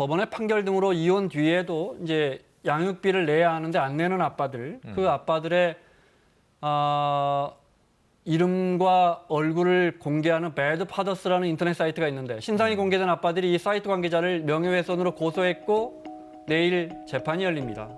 법원의 판결 등으로 이혼 뒤에도 이제 양육비를 내야 하는데 안 내는 아빠들, 그 아빠들의 이름과 얼굴을 공개하는 배드 파더스라는 인터넷 사이트가 있는데 신상이 공개된 아빠들이 이 사이트 관계자를 명예훼손으로 고소했고 내일 재판이 열립니다.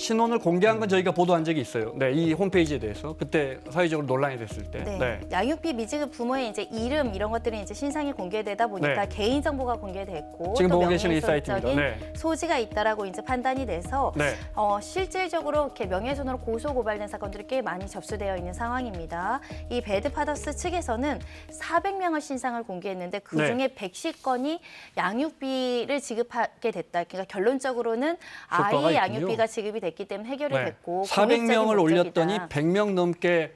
신원을 공개한 건 저희가 보도한 적이 있어요. 네, 이 홈페이지에 대해서 그때 사회적으로 논란이 됐을 때. 네. 양육비 미지급 부모의 이제 이름 이런 것들이 이제 신상이 공개되다 보니까 네. 개인 정보가 공개됐고 지금 또 보고 계시는 이 사이트입니다. 명예훼손적인 네. 소지가 있다라고 이제 판단이 돼서 네. 실질적으로 이렇게 명예훼손으로 고소 고발된 사건들이 꽤 많이 접수되어 있는 상황입니다. 이 배드 파더스 측에서는 400명의 신상을 공개했는데 그 중에 110건이 양육비를 지급하게 됐다. 그러니까 결론적으로는 효과가 아이 있군요. 양육비가 지급이 됐기 때문에 해결이 됐고 400명을 올렸더니 목적이다. 100명 넘게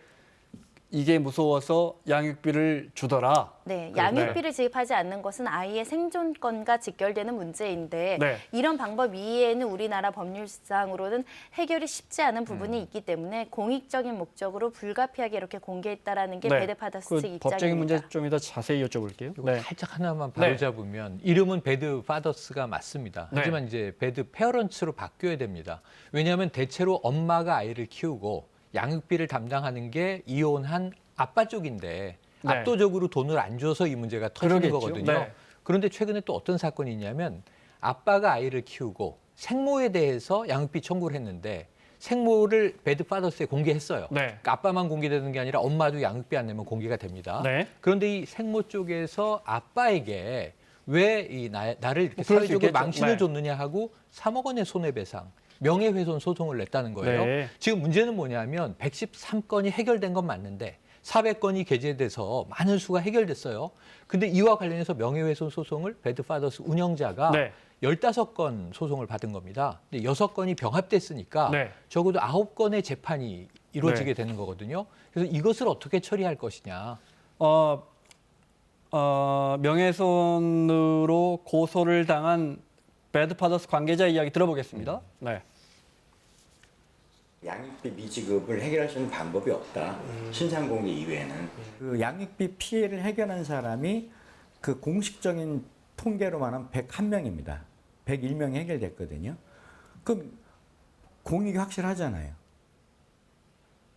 이게 무서워서 양육비를 주더라. 네, 양육비를 지급하지 않는 것은 아이의 생존권과 직결되는 문제인데 네. 이런 방법 이외에는 우리나라 법률상으로는 해결이 쉽지 않은 부분이 있기 때문에 공익적인 목적으로 불가피하게 이렇게 공개했다라는 게 배드 파더스 측 입장입니다. 법적인 문제 좀 이따 자세히 여쭤볼게요. 이거 살짝 하나만 바로잡으면 이름은 배드 파더스가 맞습니다. 하지만 이제 배드 페어런츠로 바뀌어야 됩니다. 왜냐하면 대체로 엄마가 아이를 키우고 양육비를 담당하는 게 이혼한 아빠 쪽인데 압도적으로 돈을 안 줘서 이 문제가 터지는 그러겠죠. 거거든요. 네. 그런데 최근에 또 어떤 사건이 있냐면 아빠가 아이를 키우고 생모에 대해서 양육비 청구를 했는데 생모를 배드 파더스에 공개했어요. 그러니까 아빠만 공개되는 게 아니라 엄마도 양육비 안 내면 공개가 됩니다. 그런데 이 생모 쪽에서 아빠에게 왜 나를 이렇게 사회적으로 망신을 줬느냐 하고 3억 원의 손해배상, 명예훼손 소송을 냈다는 거예요. 지금 문제는 뭐냐면 113건이 해결된 건 맞는데 400건이 게재돼서 많은 수가 해결됐어요. 근데 이와 관련해서 명예훼손 소송을 배드 파더스 운영자가 15건 소송을 받은 겁니다. 근데 6건이 병합됐으니까 적어도 9건의 재판이 이루어지게 되는 거거든요. 그래서 이것을 어떻게 처리할 것이냐. 명예훼손으로 고소를 당한 배드 파더스 관계자 이야기 들어보겠습니다. 양육비 미지급을 해결할 수 있는 방법이 없다. 신상공개 이외에는. 그 양육비 피해를 해결한 사람이 그 공식적인 통계로 말하면 101명입니다. 101명이 해결됐거든요. 그럼 공익이 확실하잖아요.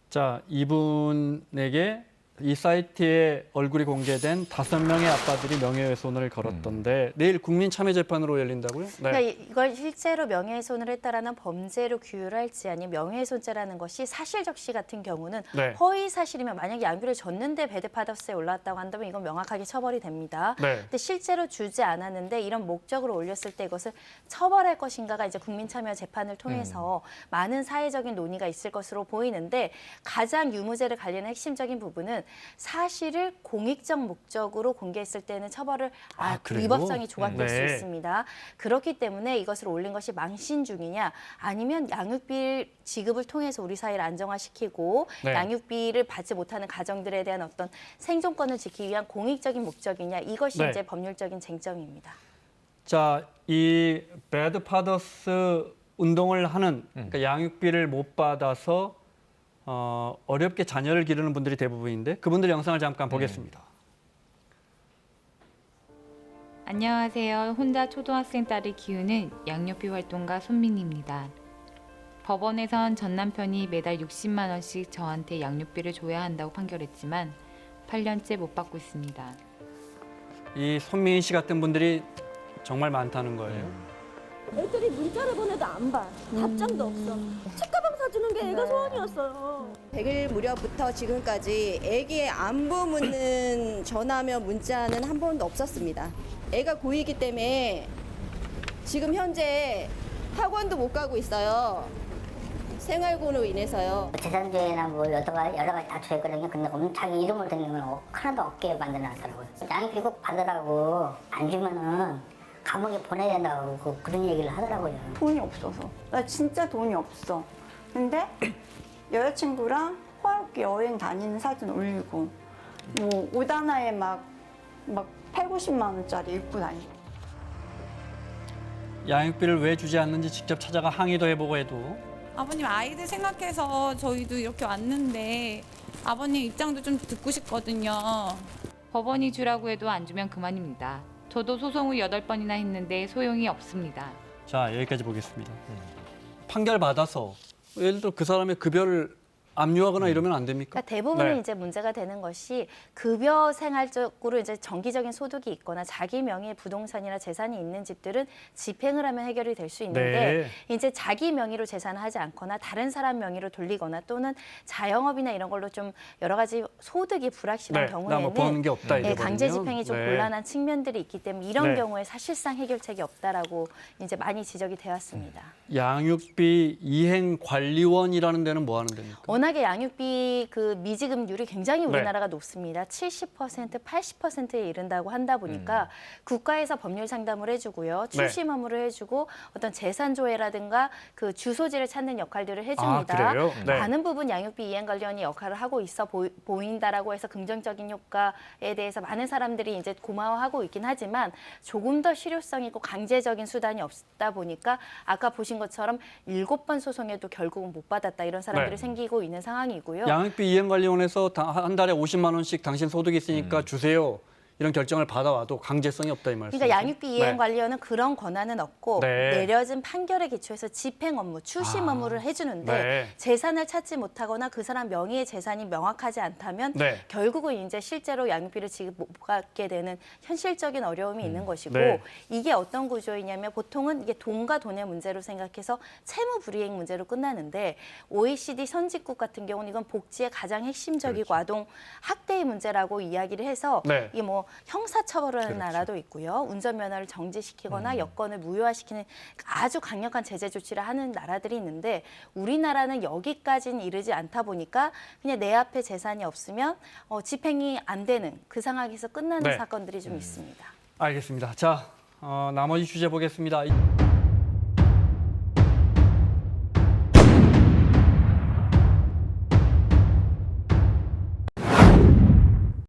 자, 이분에게 이 사이트에 얼굴이 공개된 5명의 아빠들이 명예훼손을 걸었던데 내일 국민참여재판으로 열린다고요? 그러니까 이걸 실제로 명예훼손을 했다라는 범죄로 규율할지 아니면 명예훼손죄라는 것이 사실적시 같은 경우는 허위 사실이면 만약에 양육비를 줬는데 배드 파더스에 올라왔다고 한다면 이건 명확하게 처벌이 됩니다. 근데 실제로 주지 않았는데 이런 목적으로 올렸을 때 이것을 처벌할 것인가가 이제 국민참여재판을 통해서 많은 사회적인 논의가 있을 것으로 보이는데 가장 유무죄를 관련한 핵심적인 부분은 사실을 공익적 목적으로 공개했을 때는 처벌을 위법성이 조각될 수 있습니다. 그렇기 때문에 이것을 올린 것이 망신 중이냐 아니면 양육비 지급을 통해서 우리 사회를 안정화시키고 양육비를 받지 못하는 가정들에 대한 어떤 생존권을 지키기 위한 공익적인 목적이냐 이것이 이제 법률적인 쟁점입니다. 자, 이 배드 파더스 운동을 하는 그러니까 양육비를 못 받아서 어렵게 자녀를 기르는 분들이 대부분인데 그분들 영상을 잠깐 보겠습니다. 안녕하세요. 혼자 초등학생 딸을 키우는 양육비 활동가 손민희입니다. 법원에선 전 남편이 매달 60만 원씩 저한테 양육비를 줘야 한다고 판결했지만 8년째 못 받고 있습니다. 이 손민희 씨 같은 분들이 정말 많다는 거예요. 애들이 문자를 보내도 안 봐. 답장도 없어. 책가방 사주는 게 애가 소원이었어요. 100일 무렵부터 지금까지 애기의 안부 묻는 전화며 문자는 한 번도 없었습니다. 애가 고2이기 때문에 지금 현재 학원도 못 가고 있어요. 생활고로 인해서요. 재산税나 뭐 여러 가지 다 줘있거든요. 근데 자기 이름으로 된 건 하나도 없게 만들어놨더라고요. 양육비 꼭 받으라고 안 주면은 감옥에 보내야 된다고 그런 얘기를 하더라고요. 돈이 없어서. 나 진짜 돈이 없어. 근데 여자친구랑 호화롭게 여행 다니는 사진 올리고 뭐 옷 하나에 막 8, 90만 원짜리 입고 다니고. 양육비를 왜 주지 않는지 직접 찾아가 항의도 해보고 해도 아버님 아이들 생각해서 저희도 이렇게 왔는데 아버님 입장도 좀 듣고 싶거든요. 법원이 주라고 해도 안 주면 그만입니다. 저도 소송 후 8번이나 했는데 소용이 없습니다. 자, 여기까지 보겠습니다. 판결 받아서 예를 들어 그 사람의 급여를 압류하거나 이러면 안 됩니까? 그러니까 대부분은 네. 이제 문제가 되는 것이 급여 생활적으로 이제 정기적인 소득이 있거나 자기 명의의 부동산이나 재산이 있는 집들은 집행을 하면 해결이 될 수 있는데 이제 자기 명의로 재산을 하지 않거나 다른 사람 명의로 돌리거나 또는 자영업이나 이런 걸로 좀 여러 가지 소득이 불확실한 경우에는 버는 게 없다 이래버리면 강제 집행이 좀 곤란한 측면들이 있기 때문에 이런 경우에 사실상 해결책이 없다라고 이제 많이 지적이 되었습니다. 양육비 이행 관리원이라는 데는 뭐 하는 데입니까? 워낙에 양육비 그 미지급률이 굉장히 우리나라가 높습니다. 70%, 80%에 이른다고 한다 보니까 국가에서 법률 상담을 해주고요, 출시 업무를 해주고 어떤 재산 조회라든가 그 주소지를 찾는 역할들을 해줍니다. 그래요? 네. 많은 부분 양육비 이행 관련이 역할을 하고 있어 보인다라고 해서 긍정적인 효과에 대해서 많은 사람들이 이제 고마워하고 있긴 하지만 조금 더 실효성 있고 강제적인 수단이 없다 보니까 아까 보신 것처럼 7번 소송에도 결국은 못 받았다 이런 사람들이 생기고 있는 상황이고요. 양육비 이행관리원에서 한 달에 50만 원씩 당신 소득이 있으니까 주세요. 이런 결정을 받아와도 강제성이 없다 이 말씀이죠. 그러니까 양육비 이행관리원은 그런 권한은 없고 네. 내려진 판결에 기초해서 집행 업무, 추심 업무를 해주는데 재산을 찾지 못하거나 그 사람 명의의 재산이 명확하지 않다면 결국은 이제 실제로 양육비를 지급 못 받게 되는 현실적인 어려움이 있는 것이고 이게 어떤 구조이냐면 보통은 이게 돈과 돈의 문제로 생각해서 채무 불이행 문제로 끝나는데 OECD 선진국 같은 경우는 이건 복지의 가장 핵심적이고 아동 학대의 문제라고 이야기를 해서 이게 뭐 형사처벌을 하는 나라도 있고요. 운전면허를 정지시키거나 여권을 무효화시키는 아주 강력한 제재 조치를 하는 나라들이 있는데 우리나라는 여기까지는 이르지 않다 보니까 그냥 내 앞에 재산이 없으면 집행이 안 되는 그 상황에서 끝나는 사건들이 좀 있습니다. 알겠습니다. 자, 나머지 주제 보겠습니다.